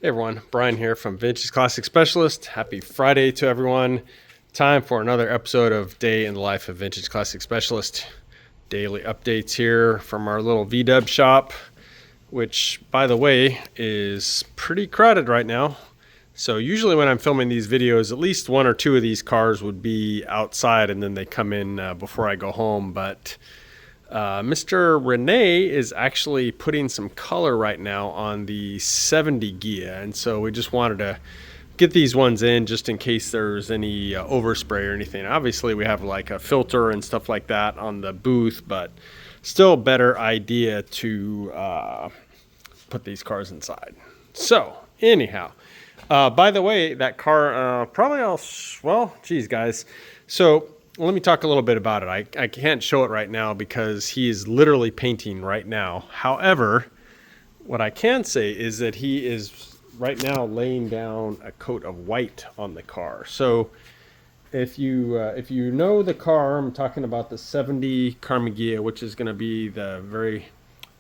Hey everyone, Brian here from Vintage Classic Specialist. Happy Friday to everyone. Time for another episode of Day in the Life of Vintage Classic Specialist. Daily updates here from our little VW shop, which, by the way, is pretty crowded right now. So usually when I'm filming these videos, at least one or two of these cars would be outside and then they come in before I go home. But Mr. Rene is actually putting some color right now on the 70 Ghia, and so we just wanted to get these ones in just in case there's any overspray or anything. Obviously we have like a filter and stuff like that on the booth, but still a better idea to put these cars inside. So anyhow, by the way, that car geez guys, so let me talk a little bit about it. I can't show it right now because he is literally painting right now. However, what I can say is that he is right now laying down a coat of white on the car. So if you know the car, I'm talking about the 70 Ghia, which is going to be the very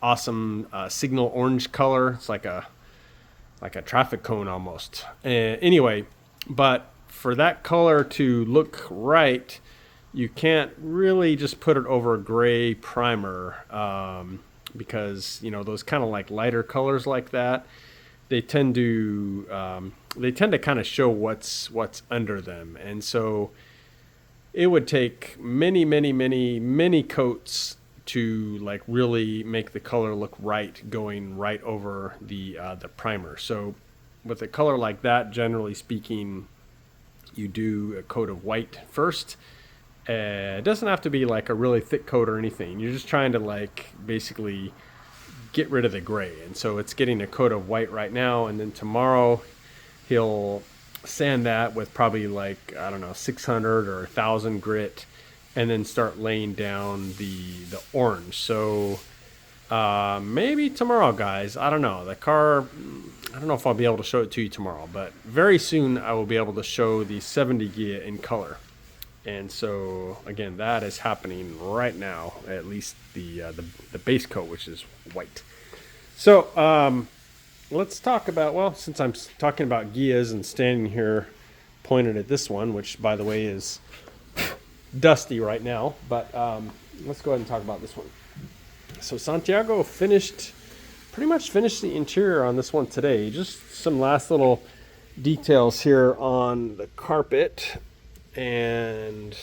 awesome signal orange color. It's like a traffic cone almost. Anyway, but for that color to look right, you can't really just put it over a gray primer because those kind of like lighter colors like that, they tend to kind of show what's under them, and so it would take many coats to like really make the color look right, going right over the primer. So with a color like that, generally speaking, you do a coat of white first. It doesn't have to be like a really thick coat or anything. You're just trying to like basically get rid of the gray. And so it's getting a coat of white right now. And then tomorrow he'll sand that with probably like, I don't know, 600 or 1,000 grit, and then start laying down the orange. So maybe tomorrow, guys. I don't know. The car, I don't know if I'll be able to show it to you tomorrow, but very soon I will be able to show the 70 Ghia in color. And so again, that is happening right now, at least the base coat, which is white. So let's talk about, well, since I'm talking about Ghias and standing here pointed at this one, which by the way is dusty right now, but let's go ahead and talk about this one. So Santiago pretty much finished the interior on this one today. Just some last little details here on the carpet. And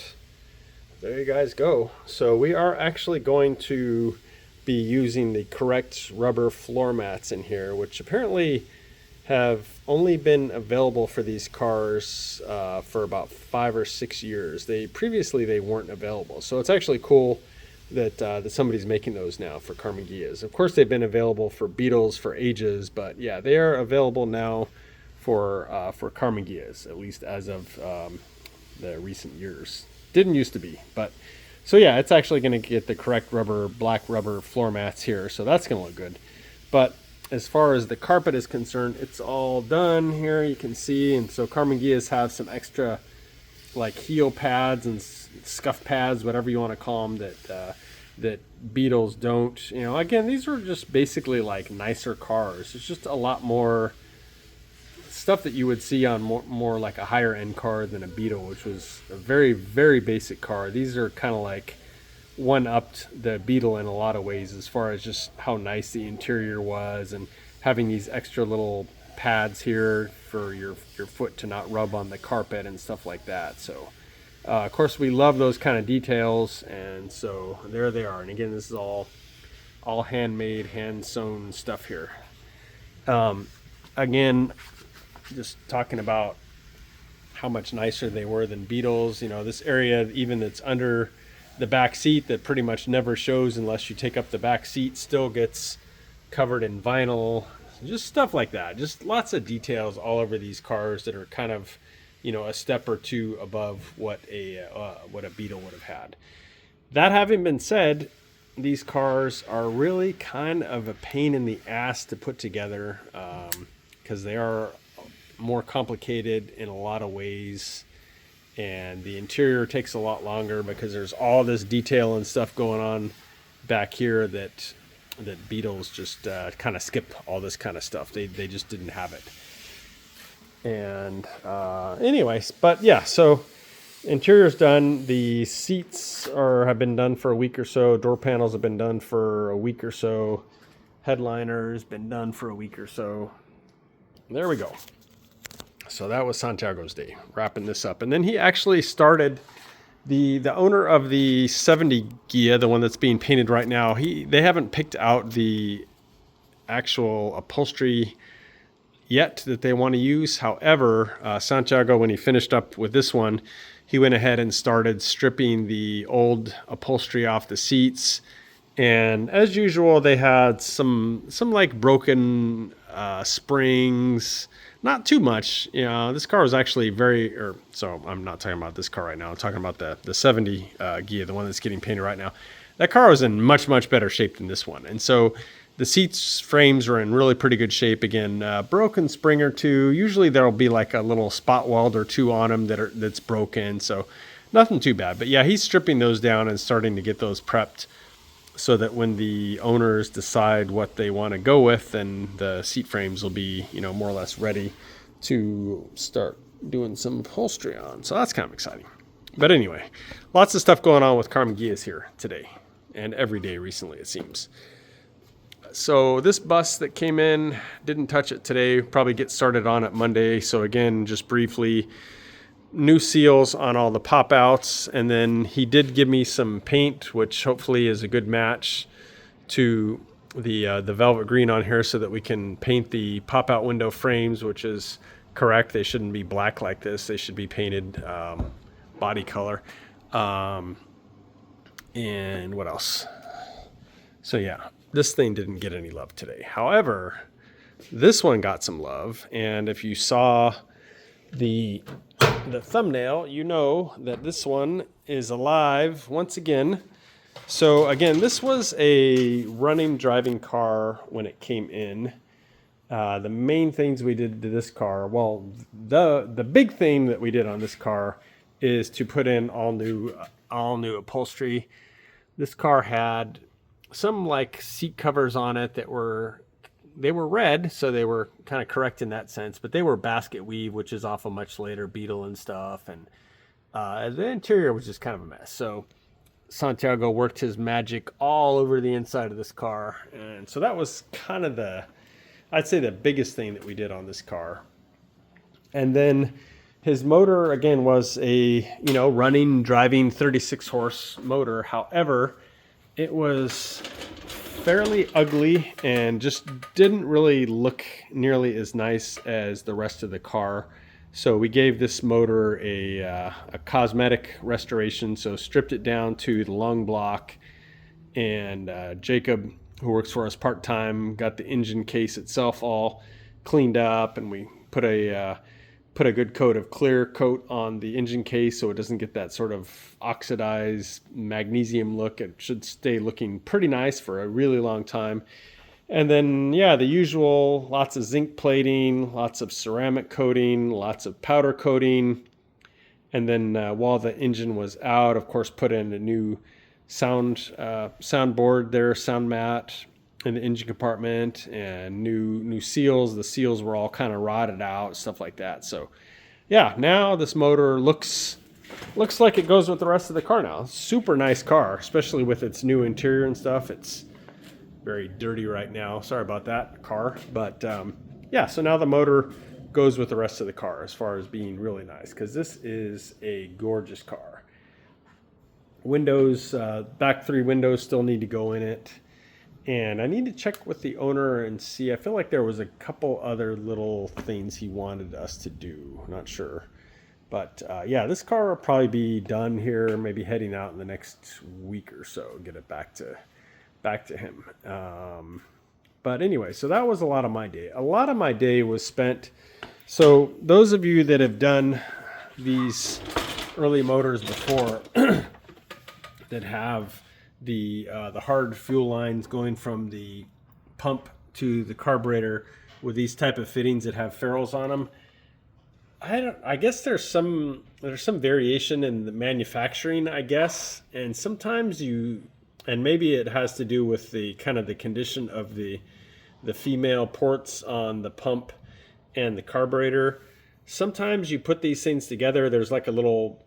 there you guys go. So we are actually going to be using the correct rubber floor mats in here, which apparently have only been available for these cars for about 5 or 6 years. Previously they weren't available. So it's actually cool that somebody's making those now for Karmann Ghias. Of course, they've been available for Beetles for ages, but yeah, they are available now for Karmann Ghias, at least as of the recent years. Didn't used to be, but so yeah, it's actually going to get the correct black rubber floor mats here, so that's going to look good. But as far as the carpet is concerned, it's all done here, you can see. And so Karmann Ghias have some extra like heel pads and scuff pads, whatever you want to call them, that Beetles don't. Again, these are just basically like nicer cars. It's just a lot more stuff that you would see on more like a higher end car than a Beetle, which was a very, very basic car. These are kind of like one-upped the Beetle in a lot of ways, as far as just how nice the interior was, and having these extra little pads here for your foot to not rub on the carpet and stuff like that. So of course we love those kind of details, and so there they are. And again, this is all handmade, hand sewn stuff here. Again, just talking about how much nicer they were than Beetles. This area even that's under the back seat that pretty much never shows unless you take up the back seat still gets covered in vinyl. Just stuff like that. Just lots of details all over these cars that are kind of a step or two above what a Beetle would have had. That having been said, these cars are really kind of a pain in the ass to put together because they are more complicated in a lot of ways, and the interior takes a lot longer because there's all this detail and stuff going on back here that that Beetles just kind of skipped all this kind of stuff. They just didn't have it. And anyways, but yeah, so interior's done. The seats have been done for a week or so. Door panels have been done for a week or so. Headliner's been done for a week or so. There we go. So that was Santiago's day, wrapping this up. And then he actually started, the owner of the 70 Ghia, the one that's being painted right now, they haven't picked out the actual upholstery yet that they want to use. However, Santiago, when he finished up with this one, he went ahead and started stripping the old upholstery off the seats. And as usual, they had some like broken springs. Not too much. You know, this car was actually so I'm not talking about this car right now. I'm talking about the 70 Ghia, the one that's getting painted right now. That car was in much, much better shape than this one. And so the seats frames are in really pretty good shape. Again, broken spring or two. Usually there'll be like a little spot weld or two on them that's broken. So nothing too bad. But yeah, he's stripping those down and starting to get those prepped so that when the owners decide what they want to go with, then the seat frames will be, more or less ready to start doing some upholstery on. So that's kind of exciting. But anyway, lots of stuff going on with Carm Ghias here today and every day recently, it seems. So this bus that came in, didn't touch it today, probably get started on it Monday. So again, just briefly, new seals on all the pop outs, and then he did give me some paint, which hopefully is a good match to the velvet green on here, so that we can paint the pop out window frames, which is correct. They shouldn't be black like this. They should be painted body color. And what else? So yeah, this thing didn't get any love today. However, this one got some love, and if you saw the thumbnail, you know that this one is alive once again. So again, this was a running, driving car when it came in. The main things we did to this car, well, the big thing that we did on this car is to put in all new upholstery. This car had some like seat covers on it that were red, so they were kind of correct in that sense, but they were basket weave, which is off a much later Beetle and stuff, and the interior was just kind of a mess. So Santiago worked his magic all over the inside of this car, and so that was kind of I'd say the biggest thing that we did on this car. And then his motor, again, was a running, driving 36 horse motor. However, it was fairly ugly and just didn't really look nearly as nice as the rest of the car. So we gave this motor a cosmetic restoration. So stripped it down to the lung block, and Jacob, who works for us part-time, got the engine case itself all cleaned up, and we put a good coat of clear coat on the engine case so it doesn't get that sort of oxidized magnesium look. It should stay looking pretty nice for a really long time. And then, yeah, the usual, lots of zinc plating, lots of ceramic coating, lots of powder coating. And then while the engine was out, of course, put in a new soundboard there, sound mat in the engine compartment, and new seals. The seals were all kind of rotted out, stuff like that. So yeah, now this motor looks like it goes with the rest of the car now. Super nice car, especially with its new interior and stuff. It's very dirty right now. Sorry about that, car. But yeah, so now the motor goes with the rest of the car as far as being really nice, because this is a gorgeous car. Windows, back 3 windows still need to go in it. And I need to check with the owner and see. I feel like there was a couple other little things he wanted us to do. Not sure. But yeah, this car will probably be done here, maybe heading out in the next week or so, get it back to him. But anyway, so that was a lot of my day. A lot of my day was spent. So those of you that have done these early motors before that have the hard fuel lines going from the pump to the carburetor with these type of fittings that have ferrules on them, I guess there's some variation in the manufacturing, I guess, and sometimes And maybe it has to do with the kind of the condition of the female ports on the pump and the carburetor. Sometimes you put these things together, there's like a little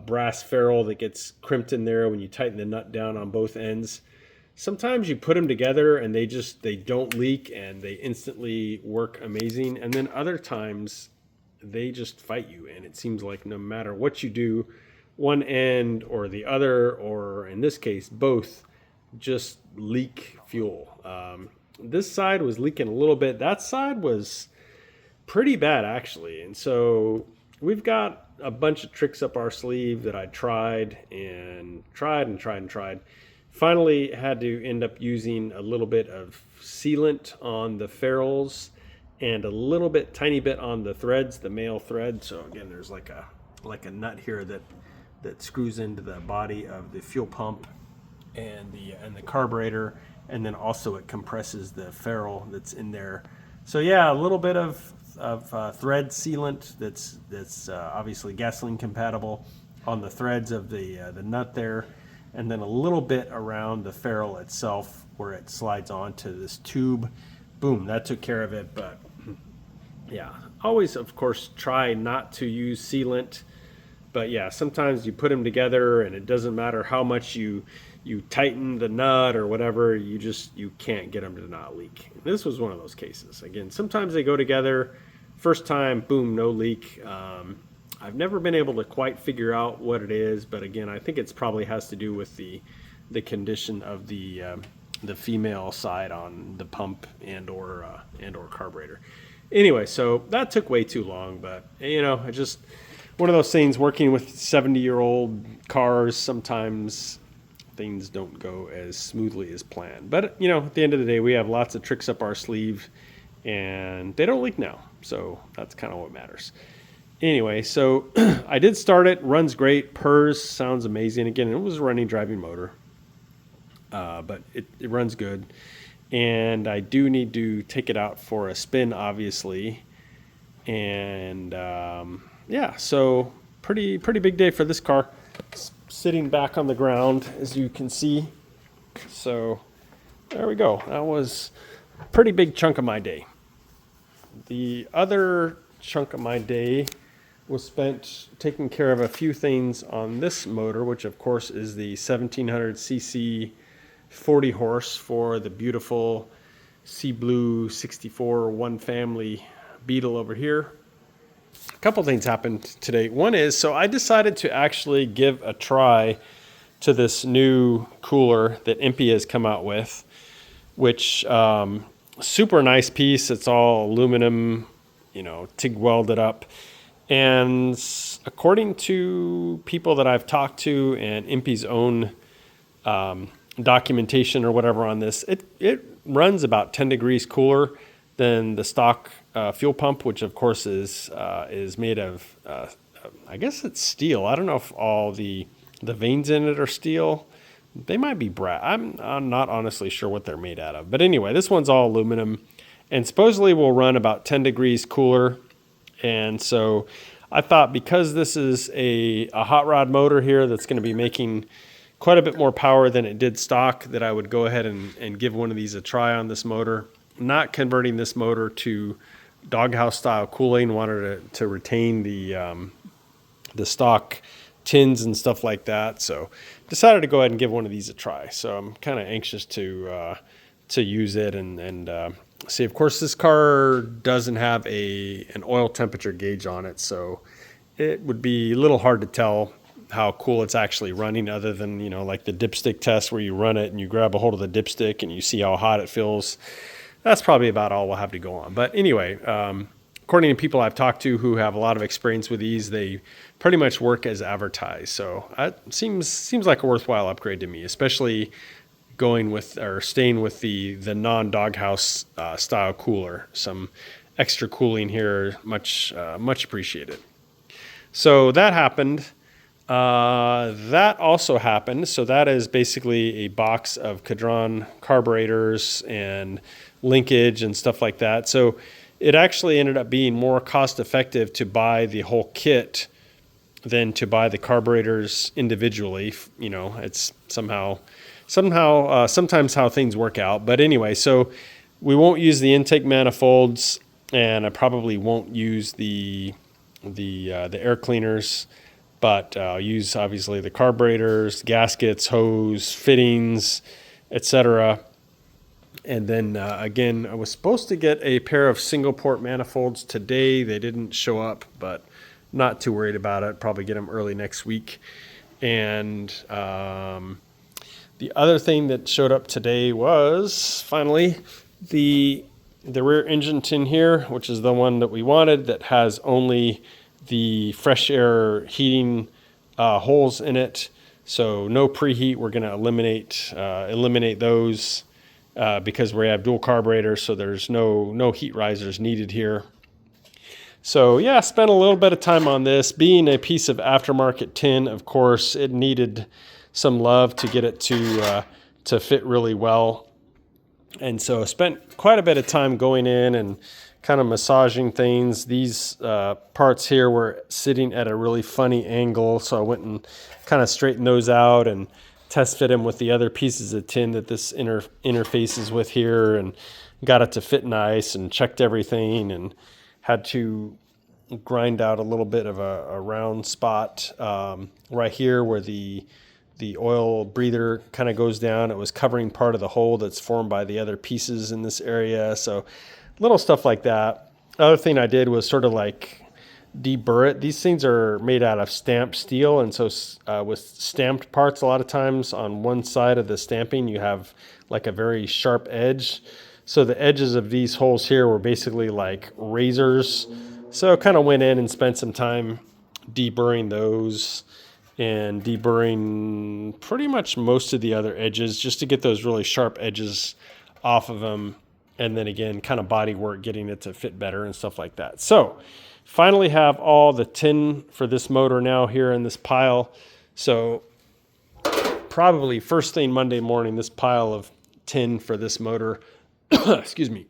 brass ferrule that gets crimped in there when you tighten the nut down on both ends. Sometimes you put them together and they don't leak and they instantly work amazing. And then other times they just fight you, and it seems like no matter what you do, one end or the other, or in this case both, just leak fuel. This side was leaking a little bit. That side was pretty bad actually. And so we've got a bunch of tricks up our sleeve that I tried. Finally had to end up using a little bit of sealant on the ferrules and a little bit, tiny bit on the threads, the male thread. So again, there's like a nut here that screws into the body of the fuel pump and the carburetor, and then also it compresses the ferrule that's in there. So yeah, a little bit of thread sealant that's obviously gasoline compatible on the threads of the nut there, and then a little bit around the ferrule itself where it slides onto this tube. Boom, that took care of it. But yeah, always of course try not to use sealant. But yeah, sometimes you put them together and it doesn't matter how much you tighten the nut or whatever, you can't get them to not leak. This was one of those cases. Again, sometimes they go together. First time, boom, no leak. I've never been able to quite figure out what it is, but again, I think it's probably has to do with the condition of the female side on the pump and or carburetor. Anyway, so that took way too long, but I just, one of those things, working with 70-year-old cars, sometimes things don't go as smoothly as planned. But at the end of the day, we have lots of tricks up our sleeve and they don't leak now. So that's kind of what matters. Anyway, so I did start it, runs great, purrs, sounds amazing. Again, it was a running driving motor, but it runs good. And I do need to take it out for a spin, obviously. And yeah, so pretty big day for this car. It's sitting back on the ground, as you can see. So there we go. That was a pretty big chunk of my day. The other chunk of my day was spent taking care of a few things on this motor, which of course is the 1700cc 40 horse for the beautiful sea blue 64 one family Beetle over here. A couple things happened today. One is, so I decided to actually give a try to this new cooler that Impy has come out with, which super nice piece. It's all aluminum, TIG welded up. And according to people that I've talked to and Impy's own documentation or whatever on this, it runs about 10 degrees cooler than the stock fuel pump, which of course is made of, I guess it's steel. I don't know if all the veins in it are steel. They might be brass. I'm not honestly sure what they're made out of. But anyway, this one's all aluminum and supposedly will run about 10 degrees cooler. And so I thought, because this is a hot rod motor here that's going to be making quite a bit more power than it did stock, that I would go ahead and give one of these a try on this motor. Not converting this motor to doghouse style cooling, wanted to retain the stock tins and stuff like that. So decided to go ahead and give one of these a try. So I'm kind of anxious to use it and see. Of course, this car doesn't have an oil temperature gauge on it, so it would be a little hard to tell how cool it's actually running, other than like the dipstick test where you run it and you grab a hold of the dipstick and you see how hot it feels. That's probably about all we'll have to go on. But anyway, according to people I've talked to who have a lot of experience with these, they pretty much work as advertised. So it seems like a worthwhile upgrade to me, especially going with or staying with the non-doghouse style cooler. Some extra cooling here, much appreciated. So that happened. That also happened. So that is basically a box of Kadron carburetors and linkage and stuff like that. So it actually ended up being more cost effective to buy the whole kit than to buy the carburetors individually. It's somehow sometimes how things work out. But anyway, so we won't use the intake manifolds, and I probably won't use the air cleaners, but I'll use obviously the carburetors, gaskets, hose, fittings, etc. And then again, I was supposed to get a pair of single port manifolds today. They didn't show up, but not too worried about it. Probably get them early next week. And the other thing that showed up today was finally the rear engine tin here, which is the one that we wanted, that has only the fresh air heating holes in it. So no preheat. We're going to eliminate those because we have dual carburetors, so there's no heat risers needed here. So yeah, spent a little bit of time on this. Being a piece of aftermarket tin, of course, it needed some love to get it to fit really well. And so I spent quite a bit of time going in and kind of massaging things. These parts here were sitting at a really funny angle, so I went and kind of straightened those out and test fit them with the other pieces of tin that this interfaces with here, and got it to fit nice, and checked everything, and had to grind out a little bit of a round spot right here where the oil breather kind of goes down. It was covering part of the hole that's formed by the other pieces in this area. So little stuff like that. Other thing I did was sort of like deburr it. These things are made out of stamped steel, and so with stamped parts, a lot of times on one side of the stamping you have like a very sharp edge. So the edges of these holes here were basically like razors. So I kind of went in and spent some time deburring those and deburring pretty much most of the other edges just to get those really sharp edges off of them. And then again, kind of body work, getting it to fit better and stuff like that. So finally have all the tin for this motor now here in this pile. So probably first thing Monday morning, this pile of tin for this motor, excuse me,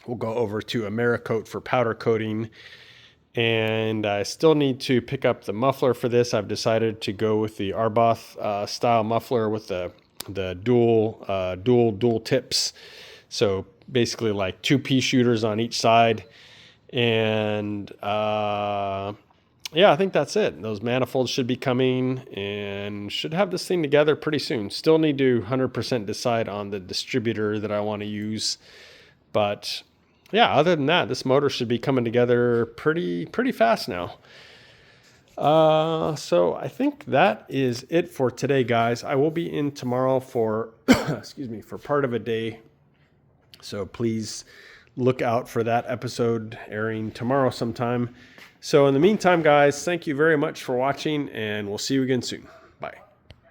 we'll go over to Americoat for powder coating. And I still need to pick up the muffler for this. I've decided to go with the Arboth style muffler with the dual tips. So basically like two pea shooters on each side. And yeah, I think that's it. Those manifolds should be coming and should have this thing together pretty soon. Still need to 100% decide on the distributor that I want to use. But yeah, other than that, this motor should be coming together pretty fast now. So I think that is it for today, guys. I will be in tomorrow for, excuse me, for part of a day. So please look out for that episode airing tomorrow sometime. So in the meantime, guys, thank you very much for watching, and we'll see you again soon.